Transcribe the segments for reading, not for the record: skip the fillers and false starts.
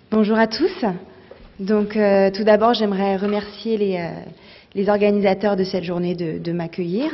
Bonjour à tous. Donc, tout d'abord, j'aimerais remercier les organisateurs de cette journée de m'accueillir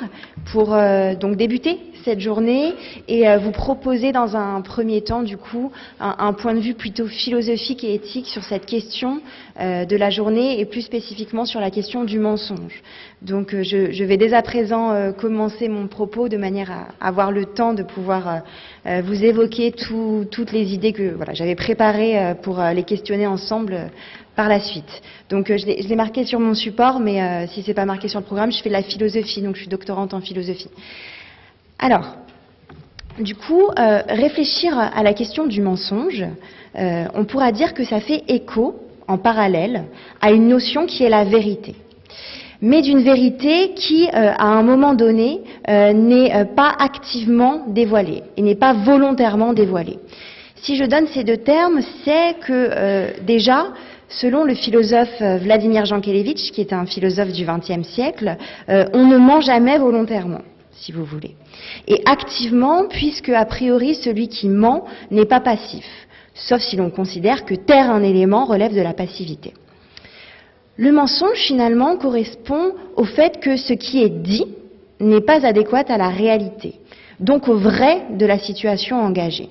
pour donc débuter cette journée et vous proposer dans un premier temps, du coup, un point de vue plutôt philosophique et éthique sur cette question de la journée et plus spécifiquement sur la question du mensonge. Donc, je vais dès à présent commencer mon propos de manière à avoir le temps de pouvoir vous évoquer toutes les idées que j'avais préparées pour les questionner ensemble par la suite. Donc je l'ai marqué sur mon support, mais si c'est pas marqué sur le programme, je fais de la philosophie, donc je suis doctorante en philosophie. Alors, du coup, réfléchir à la question du mensonge, on pourra dire que ça fait écho, en parallèle, à une notion qui est la vérité. Mais d'une vérité qui, à un moment donné, n'est pas activement dévoilée et n'est pas volontairement dévoilée. Si je donne ces deux termes, c'est que déjà, selon le philosophe Vladimir Jankélévitch, qui est un philosophe du XXe siècle, on ne ment jamais volontairement, si vous voulez. Et activement, puisque a priori celui qui ment n'est pas passif, sauf si l'on considère que taire un élément relève de la passivité. Le mensonge, finalement, correspond au fait que ce qui est dit n'est pas adéquat à la réalité, donc au vrai de la situation engagée.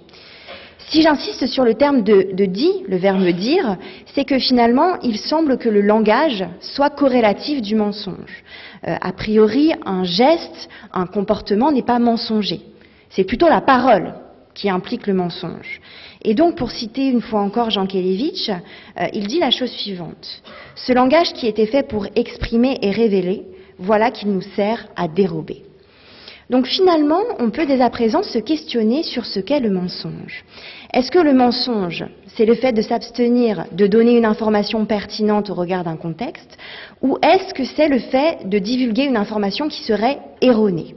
Si j'insiste sur le terme de dit, le verbe dire, c'est que finalement, il semble que le langage soit corrélatif du mensonge. A priori, un geste, un comportement n'est pas mensonger. C'est plutôt la parole qui implique le mensonge. Et donc, pour citer une fois encore Jankélévitch, il dit la chose suivante. Ce langage qui était fait pour exprimer et révéler, voilà qu'il nous sert à dérober. Donc finalement, on peut dès à présent se questionner sur ce qu'est le mensonge. Est-ce que le mensonge, c'est le fait de s'abstenir de donner une information pertinente au regard d'un contexte, ou est-ce que c'est le fait de divulguer une information qui serait erronée?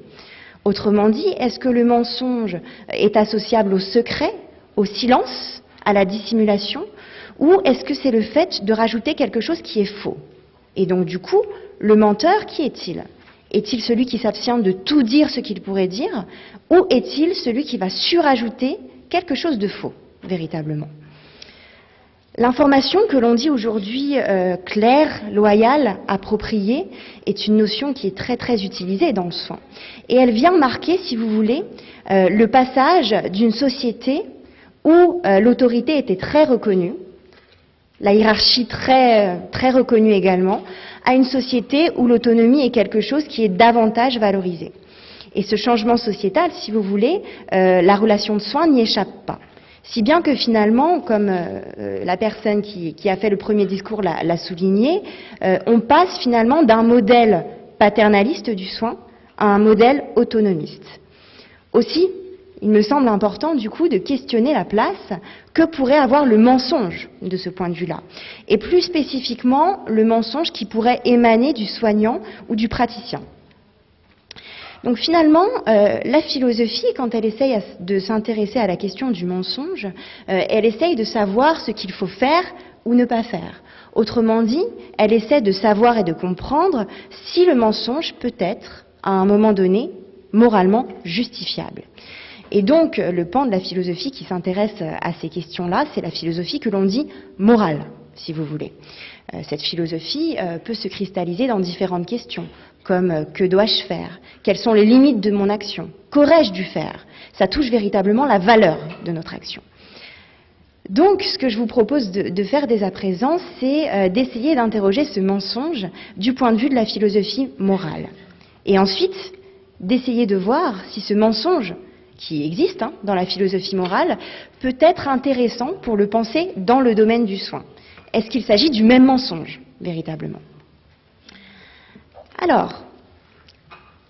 Autrement dit, est-ce que le mensonge est associable au secret, au silence, à la dissimulation, ou est-ce que c'est le fait de rajouter quelque chose qui est faux? Et donc du coup, le menteur, qui est-il? Est-il celui qui s'abstient de tout dire ce qu'il pourrait dire, ou est-il celui qui va surajouter quelque chose de faux, véritablement? L'information que l'on dit aujourd'hui claire, loyale, appropriée, est une notion qui est très très utilisée dans le soin. Et elle vient marquer, si vous voulez, le passage d'une société où l'autorité était très reconnue, la hiérarchie très reconnue également, à une société où l'autonomie est quelque chose qui est davantage valorisé. Et ce changement sociétal, si vous voulez, la relation de soins n'y échappe pas. Si bien que finalement, comme la personne qui a fait le premier discours l'a souligné, on passe finalement d'un modèle paternaliste du soin à un modèle autonomiste. Aussi, il me semble important du coup de questionner la place que pourrait avoir le mensonge de ce point de vue-là. Et plus spécifiquement, le mensonge qui pourrait émaner du soignant ou du praticien. Donc finalement, la philosophie, quand elle essaye de s'intéresser à la question du mensonge, elle essaye de savoir ce qu'il faut faire ou ne pas faire. Autrement dit, elle essaie de savoir et de comprendre si le mensonge peut être, à un moment donné, moralement justifiable. Et donc, le pan de la philosophie qui s'intéresse à ces questions-là, c'est la philosophie que l'on dit morale, si vous voulez. Cette philosophie peut se cristalliser dans différentes questions, comme que dois-je faire? Quelles sont les limites de mon action? Qu'aurais-je dû faire? Ça touche véritablement la valeur de notre action. Donc, ce que je vous propose de faire dès à présent, c'est d'essayer d'interroger ce mensonge du point de vue de la philosophie morale. Et ensuite, d'essayer de voir si ce mensonge qui existe dans la philosophie morale, peut être intéressant pour le penser dans le domaine du soin. Est-ce qu'il s'agit du même mensonge, véritablement? Alors,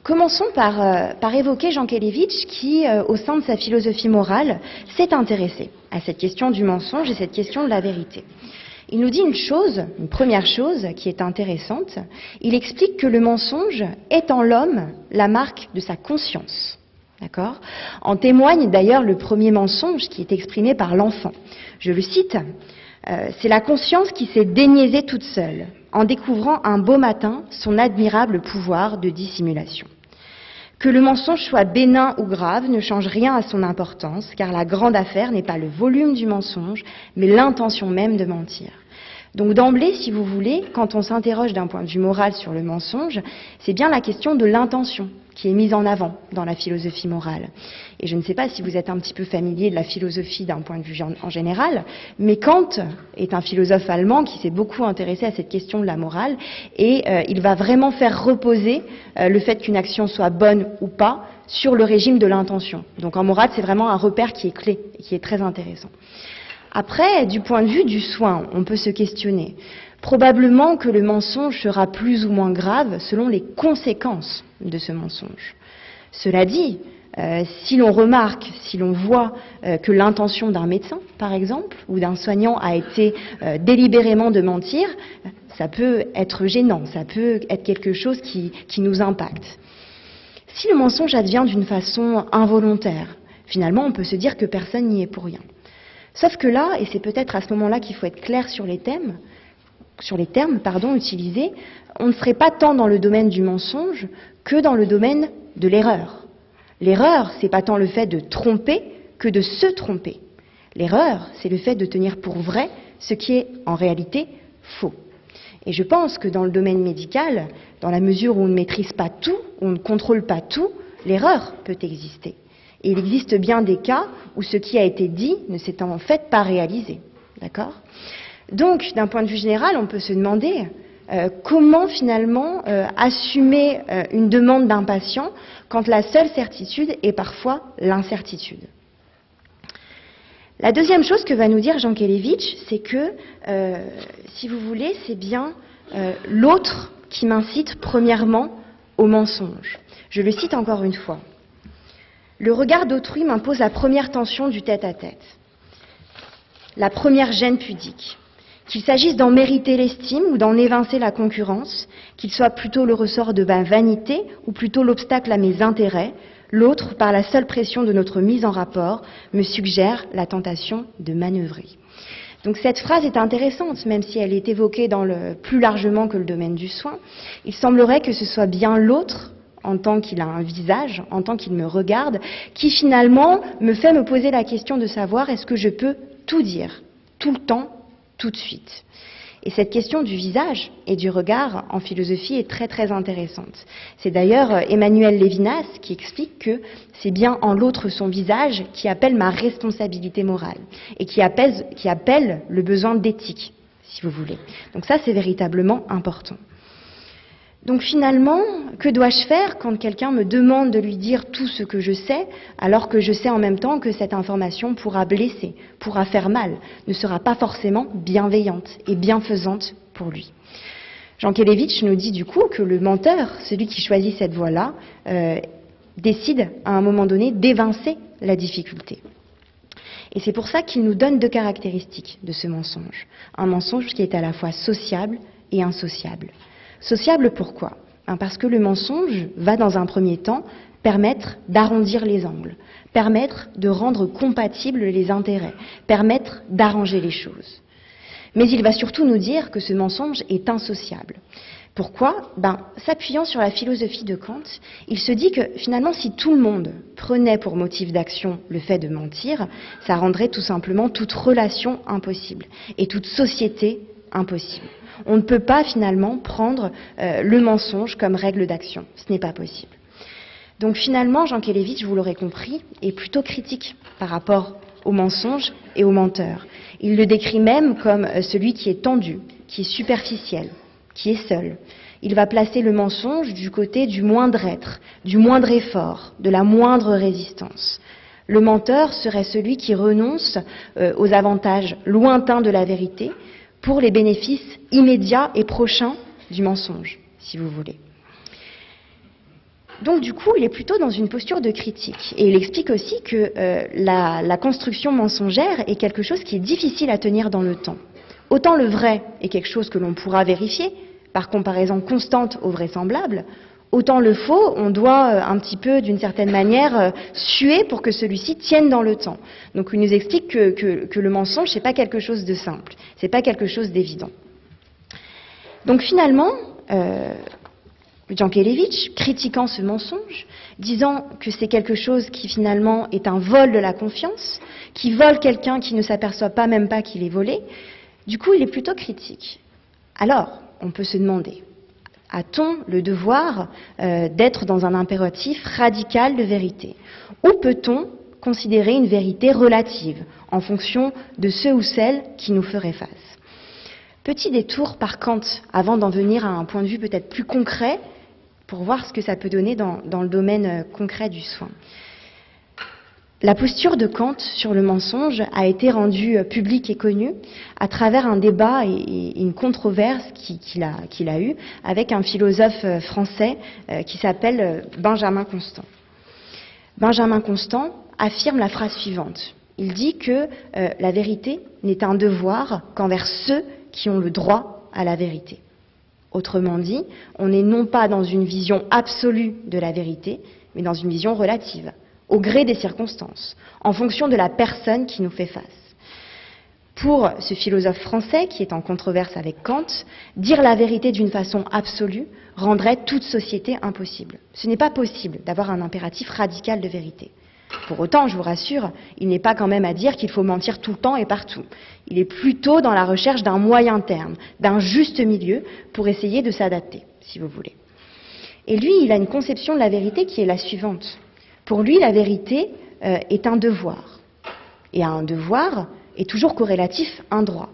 commençons par évoquer Jankélévitch qui, au sein de sa philosophie morale, s'est intéressé à cette question du mensonge et cette question de la vérité. Il nous dit une première chose qui est intéressante. Il explique que le mensonge est en l'homme la marque de sa conscience. D'accord ? En témoigne d'ailleurs le premier mensonge qui est exprimé par l'enfant. Je le cite, c'est la conscience qui s'est déniaisée toute seule, en découvrant un beau matin son admirable pouvoir de dissimulation. Que le mensonge soit bénin ou grave ne change rien à son importance, car la grande affaire n'est pas le volume du mensonge, mais l'intention même de mentir. Donc d'emblée, si vous voulez, quand on s'interroge d'un point de vue moral sur le mensonge, c'est bien la question de l'intention qui est mise en avant dans la philosophie morale. Et je ne sais pas si vous êtes un petit peu familier de la philosophie d'un point de vue en général, mais Kant est un philosophe allemand qui s'est beaucoup intéressé à cette question de la morale, et il va vraiment faire reposer le fait qu'une action soit bonne ou pas sur le régime de l'intention. Donc en morale, c'est vraiment un repère qui est clé et qui est très intéressant. Après, du point de vue du soin, on peut se questionner. Probablement que le mensonge sera plus ou moins grave selon les conséquences de ce mensonge. Cela dit, si l'on remarque, si l'on voit que l'intention d'un médecin, par exemple, ou d'un soignant a été délibérément de mentir, ça peut être gênant, ça peut être quelque chose qui nous impacte. Si le mensonge advient d'une façon involontaire, finalement, on peut se dire que personne n'y est pour rien. Sauf que là, et c'est peut-être à ce moment-là qu'il faut être clair sur les termes utilisés, on ne serait pas tant dans le domaine du mensonge que dans le domaine de l'erreur. L'erreur, c'est pas tant le fait de tromper que de se tromper. L'erreur, c'est le fait de tenir pour vrai ce qui est en réalité faux. Et je pense que dans le domaine médical, dans la mesure où on ne maîtrise pas tout, où on ne contrôle pas tout, l'erreur peut exister. Et il existe bien des cas où ce qui a été dit ne s'est en fait pas réalisé. D'accord ? Donc, d'un point de vue général, on peut se demander comment finalement assumer une demande d'un patient quand la seule certitude est parfois l'incertitude. La deuxième chose que va nous dire Jankélévitch, c'est que, si vous voulez, c'est bien l'autre qui m'incite premièrement au mensonge. Je le cite encore une fois. Le regard d'autrui m'impose la première tension du tête-à-tête, la première gêne pudique. Qu'il s'agisse d'en mériter l'estime ou d'en évincer la concurrence, qu'il soit plutôt le ressort de ma vanité ou plutôt l'obstacle à mes intérêts, l'autre, par la seule pression de notre mise en rapport, me suggère la tentation de manœuvrer. Donc cette phrase est intéressante, même si elle est évoquée plus largement que le domaine du soin. Il semblerait que ce soit bien l'autre, en tant qu'il a un visage, en tant qu'il me regarde, qui finalement me fait me poser la question de savoir est-ce que je peux tout dire, tout le temps, tout de suite. Et cette question du visage et du regard en philosophie est très très intéressante. C'est d'ailleurs Emmanuel Lévinas qui explique que c'est bien en l'autre son visage qui appelle ma responsabilité morale et qui appelle le besoin d'éthique, si vous voulez. Donc ça, c'est véritablement important. Donc finalement, que dois-je faire quand quelqu'un me demande de lui dire tout ce que je sais, alors que je sais en même temps que cette information pourra blesser, pourra faire mal, ne sera pas forcément bienveillante et bienfaisante pour lui. Jankélévitch nous dit du coup que le menteur, celui qui choisit cette voie-là, décide à un moment donné d'évincer la difficulté. Et c'est pour ça qu'il nous donne deux caractéristiques de ce mensonge. Un mensonge qui est à la fois sociable et insociable. Sociable pourquoi ? Parce que le mensonge va dans un premier temps permettre d'arrondir les angles, permettre de rendre compatibles les intérêts, permettre d'arranger les choses. Mais il va surtout nous dire que ce mensonge est insociable. Pourquoi ? S'appuyant sur la philosophie de Kant, il se dit que finalement si tout le monde prenait pour motif d'action le fait de mentir, ça rendrait tout simplement toute relation impossible et toute société impossible. On ne peut pas finalement prendre le mensonge comme règle d'action. Ce n'est pas possible. Donc finalement, Jankélévitch, vous l'aurez compris, est plutôt critique par rapport au mensonge et au menteur. Il le décrit même comme celui qui est tendu, qui est superficiel, qui est seul. Il va placer le mensonge du côté du moindre être, du moindre effort, de la moindre résistance. Le menteur serait celui qui renonce aux avantages lointains de la vérité, pour les bénéfices immédiats et prochains du mensonge, si vous voulez. Donc du coup, il est plutôt dans une posture de critique. Et il explique aussi que la construction mensongère est quelque chose qui est difficile à tenir dans le temps. Autant le vrai est quelque chose que l'on pourra vérifier, par comparaison constante au vraisemblable, autant le faux, on doit un petit peu, d'une certaine manière, suer pour que celui-ci tienne dans le temps. Donc il nous explique que le mensonge, c'est pas quelque chose de simple, c'est pas quelque chose d'évident. Donc finalement, Jankélévitch, critiquant ce mensonge, disant que c'est quelque chose qui finalement est un vol de la confiance, qui vole quelqu'un qui ne s'aperçoit pas même pas qu'il est volé, du coup il est plutôt critique. Alors, on peut se demander, a-t-on le devoir d'être dans un impératif radical de vérité? Ou peut-on considérer une vérité relative en fonction de ceux ou celles qui nous feraient face? Petit détour par Kant, avant d'en venir à un point de vue peut-être plus concret, pour voir ce que ça peut donner dans le domaine concret du soin. La posture de Kant sur le mensonge a été rendue publique et connue à travers un débat et une controverse qu'il a eu avec un philosophe français qui s'appelle Benjamin Constant. Benjamin Constant affirme la phrase suivante. Il dit que la vérité n'est un devoir qu'envers ceux qui ont le droit à la vérité. Autrement dit, on n'est non pas dans une vision absolue de la vérité, mais dans une vision relative, au gré des circonstances, en fonction de la personne qui nous fait face. Pour ce philosophe français, qui est en controverse avec Kant, dire la vérité d'une façon absolue rendrait toute société impossible. Ce n'est pas possible d'avoir un impératif radical de vérité. Pour autant, je vous rassure, il n'est pas quand même à dire qu'il faut mentir tout le temps et partout. Il est plutôt dans la recherche d'un moyen terme, d'un juste milieu pour essayer de s'adapter, si vous voulez. Et lui, il a une conception de la vérité qui est la suivante. Pour lui, la vérité est un devoir. Et un devoir est toujours corrélatif à un droit.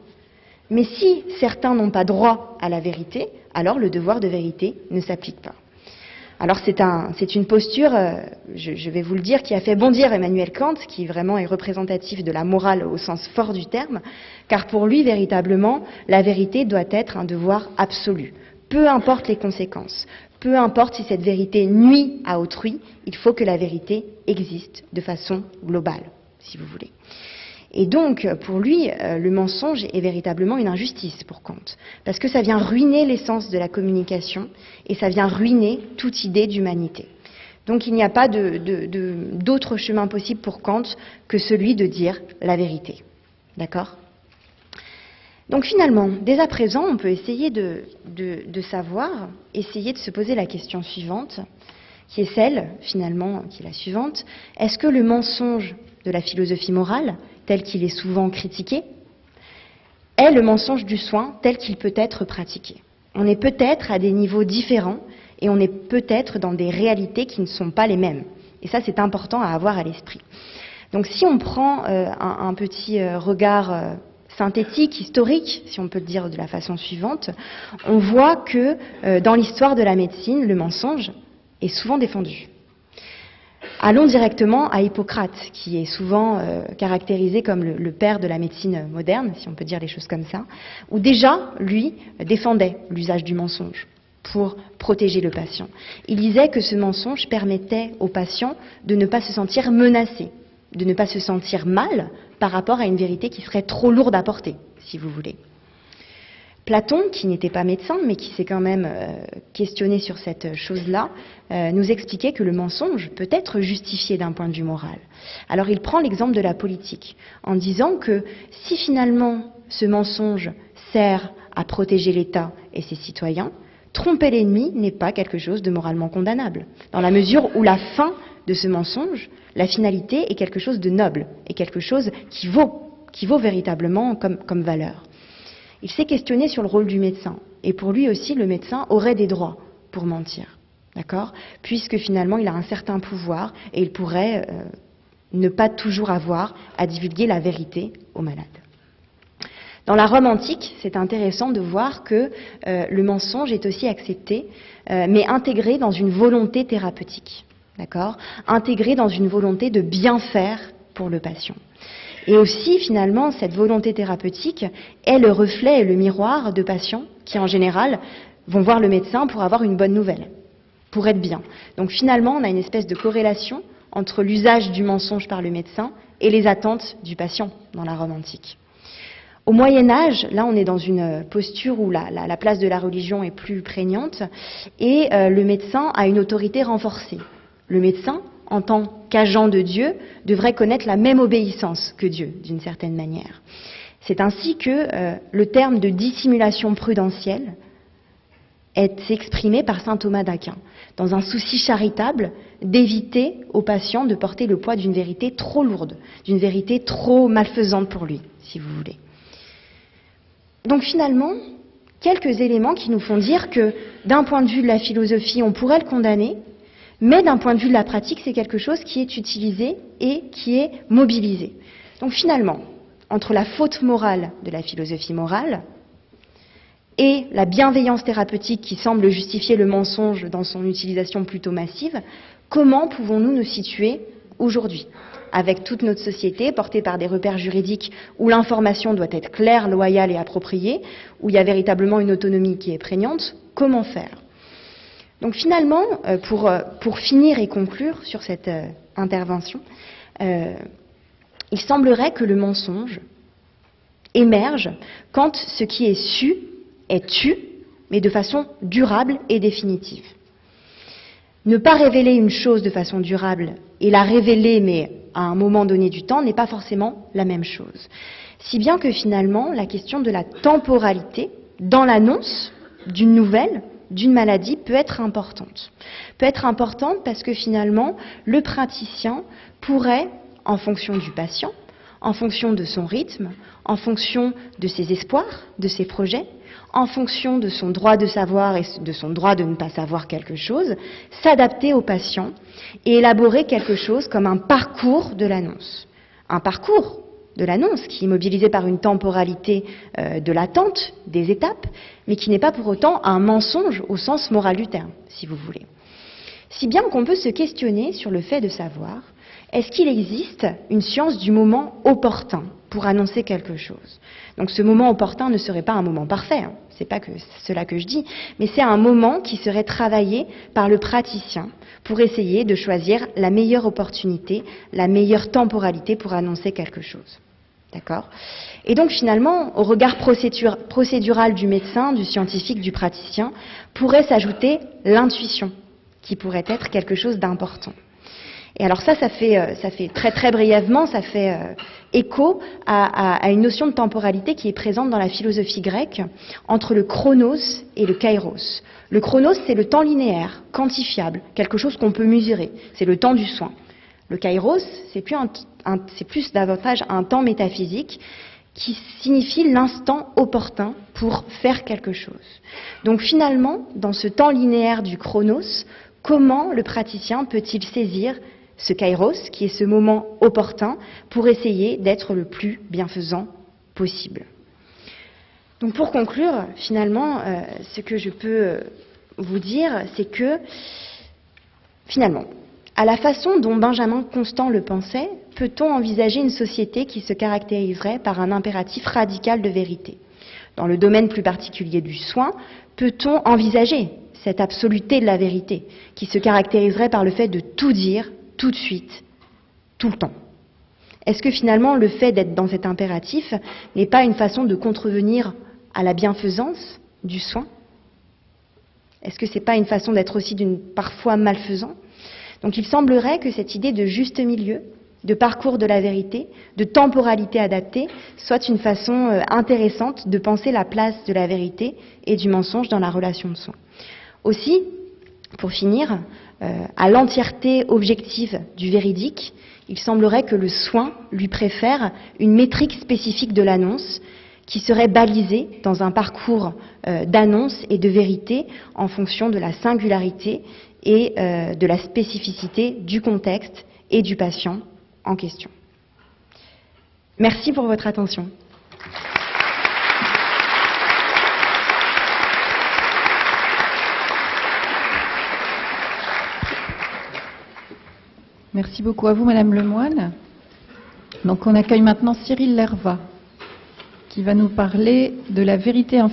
Mais si certains n'ont pas droit à la vérité, alors le devoir de vérité ne s'applique pas. Alors c'est une posture, je vais vous le dire, qui a fait bondir Emmanuel Kant, qui vraiment est représentatif de la morale au sens fort du terme, car pour lui, véritablement, la vérité doit être un devoir absolu. Peu importe les conséquences, peu importe si cette vérité nuit à autrui, il faut que la vérité existe de façon globale, si vous voulez. Et donc, pour lui, le mensonge est véritablement une injustice pour Kant, parce que ça vient ruiner l'essence de la communication et ça vient ruiner toute idée d'humanité. Donc il n'y a pas d'autre chemin possible pour Kant que celui de dire la vérité. D'accord ? Donc finalement, dès à présent, on peut essayer de savoir, essayer de se poser la question suivante, qui est celle, finalement, qui est la suivante. Est-ce que le mensonge de la philosophie morale, tel qu'il est souvent critiqué, est le mensonge du soin tel qu'il peut être pratiqué? On est peut-être à des niveaux différents et on est peut-être dans des réalités qui ne sont pas les mêmes. Et ça, c'est important à avoir à l'esprit. Donc si on prend un petit regard synthétique, historique, si on peut le dire de la façon suivante, on voit que dans l'histoire de la médecine, le mensonge est souvent défendu. Allons directement à Hippocrate, qui est souvent caractérisé comme le père de la médecine moderne, si on peut dire les choses comme ça, où déjà, lui, défendait l'usage du mensonge pour protéger le patient. Il disait que ce mensonge permettait au patient de ne pas se sentir menacé, de ne pas se sentir mal par rapport à une vérité qui serait trop lourde à porter, si vous voulez. Platon, qui n'était pas médecin, mais qui s'est quand même questionné sur cette chose-là, nous expliquait que le mensonge peut être justifié d'un point de vue moral. Alors il prend l'exemple de la politique, en disant que si finalement ce mensonge sert à protéger l'État et ses citoyens, tromper l'ennemi n'est pas quelque chose de moralement condamnable, dans la mesure où la fin de ce mensonge, la finalité est quelque chose de noble, et quelque chose qui vaut véritablement comme valeur. Il s'est questionné sur le rôle du médecin. Et pour lui aussi, le médecin aurait des droits pour mentir. D'accord ? Puisque finalement, il a un certain pouvoir et il pourrait ne pas toujours avoir à divulguer la vérité aux malades. Dans la Rome antique, c'est intéressant de voir que le mensonge est aussi accepté, mais intégré dans une volonté thérapeutique. D'accord ? Intégré dans une volonté de bien faire pour le patient. Et aussi, finalement, cette volonté thérapeutique est le reflet et le miroir de patients qui, en général, vont voir le médecin pour avoir une bonne nouvelle, pour être bien. Donc finalement, on a une espèce de corrélation entre l'usage du mensonge par le médecin et les attentes du patient dans la Rome antique. Au Moyen-Âge, là, on est dans une posture où la place de la religion est plus prégnante et le médecin a une autorité renforcée. Le médecin, en tant qu'agent de Dieu, devrait connaître la même obéissance que Dieu, d'une certaine manière. C'est ainsi que le terme de dissimulation prudentielle est exprimée par saint Thomas d'Aquin, dans un souci charitable d'éviter aux patients de porter le poids d'une vérité trop lourde, d'une vérité trop malfaisante pour lui, si vous voulez. Donc finalement, quelques éléments qui nous font dire que d'un point de vue de la philosophie, on pourrait le condamner, mais d'un point de vue de la pratique, c'est quelque chose qui est utilisé et qui est mobilisé. Donc finalement, entre la faute morale de la philosophie morale et la bienveillance thérapeutique qui semble justifier le mensonge dans son utilisation plutôt massive, comment pouvons-nous nous situer aujourd'hui, avec toute notre société portée par des repères juridiques où l'information doit être claire, loyale et appropriée, où il y a véritablement une autonomie qui est prégnante? Comment faire? Donc finalement, pour finir et conclure sur cette intervention, il semblerait que le mensonge émerge quand ce qui est su est tu, mais de façon durable et définitive. Ne pas révéler une chose de façon durable et la révéler, mais à un moment donné du temps, n'est pas forcément la même chose. Si bien que finalement, la question de la temporalité dans l'annonce d'une nouvelle, d'une maladie, peut être importante. Peut être importante parce que finalement, le praticien pourrait, en fonction du patient, en fonction de son rythme, en fonction de ses espoirs, de ses projets, en fonction de son droit de savoir et de son droit de ne pas savoir quelque chose, s'adapter au patient et élaborer quelque chose comme un parcours de l'annonce. Un parcours de l'annonce qui est mobilisé par une temporalité de l'attente, des étapes, mais qui n'est pas pour autant un mensonge au sens moral du terme, si vous voulez. Si bien qu'on peut se questionner sur le fait de savoir, est-ce qu'il existe une science du moment opportun pour annoncer quelque chose? Donc ce moment opportun ne serait pas un moment parfait, hein. C'est pas que cela que je dis, mais c'est un moment qui serait travaillé par le praticien pour essayer de choisir la meilleure opportunité, la meilleure temporalité pour annoncer quelque chose. D'accord? Et donc finalement, au regard procédural du médecin, du scientifique, du praticien, pourrait s'ajouter l'intuition, qui pourrait être quelque chose d'important. Et alors ça fait très très brièvement, ça fait écho à une notion de temporalité qui est présente dans la philosophie grecque entre le chronos et le kairos. Le chronos, c'est le temps linéaire, quantifiable, quelque chose qu'on peut mesurer, c'est le temps du soin. Le kairos, c'est plus davantage un temps métaphysique qui signifie l'instant opportun pour faire quelque chose. Donc finalement, dans ce temps linéaire du chronos, comment le praticien peut-il saisir ce kairos, qui est ce moment opportun, pour essayer d'être le plus bienfaisant possible. Donc pour conclure, finalement, ce que je peux vous dire, c'est que, finalement, à la façon dont Benjamin Constant le pensait, peut-on envisager une société qui se caractériserait par un impératif radical de vérité? Dans le domaine plus particulier du soin, peut-on envisager cette absoluté de la vérité, qui se caractériserait par le fait de tout dire, tout de suite, tout le temps? Est-ce que finalement le fait d'être dans cet impératif n'est pas une façon de contrevenir à la bienfaisance du soin? Est-ce que c'est pas une façon d'être aussi parfois malfaisant? Donc il semblerait que cette idée de juste milieu, de parcours de la vérité, de temporalité adaptée, soit une façon intéressante de penser la place de la vérité et du mensonge dans la relation de soin. Aussi, pour finir, à l'entièreté objective du véridique, il semblerait que le soin lui préfère une métrique spécifique de l'annonce qui serait balisée dans un parcours d'annonce et de vérité en fonction de la singularité et de la spécificité du contexte et du patient en question. Merci pour votre attention. Merci beaucoup à vous, Madame Lemoine. Donc, on accueille maintenant Cyril Lervat, qui va nous parler de la vérité en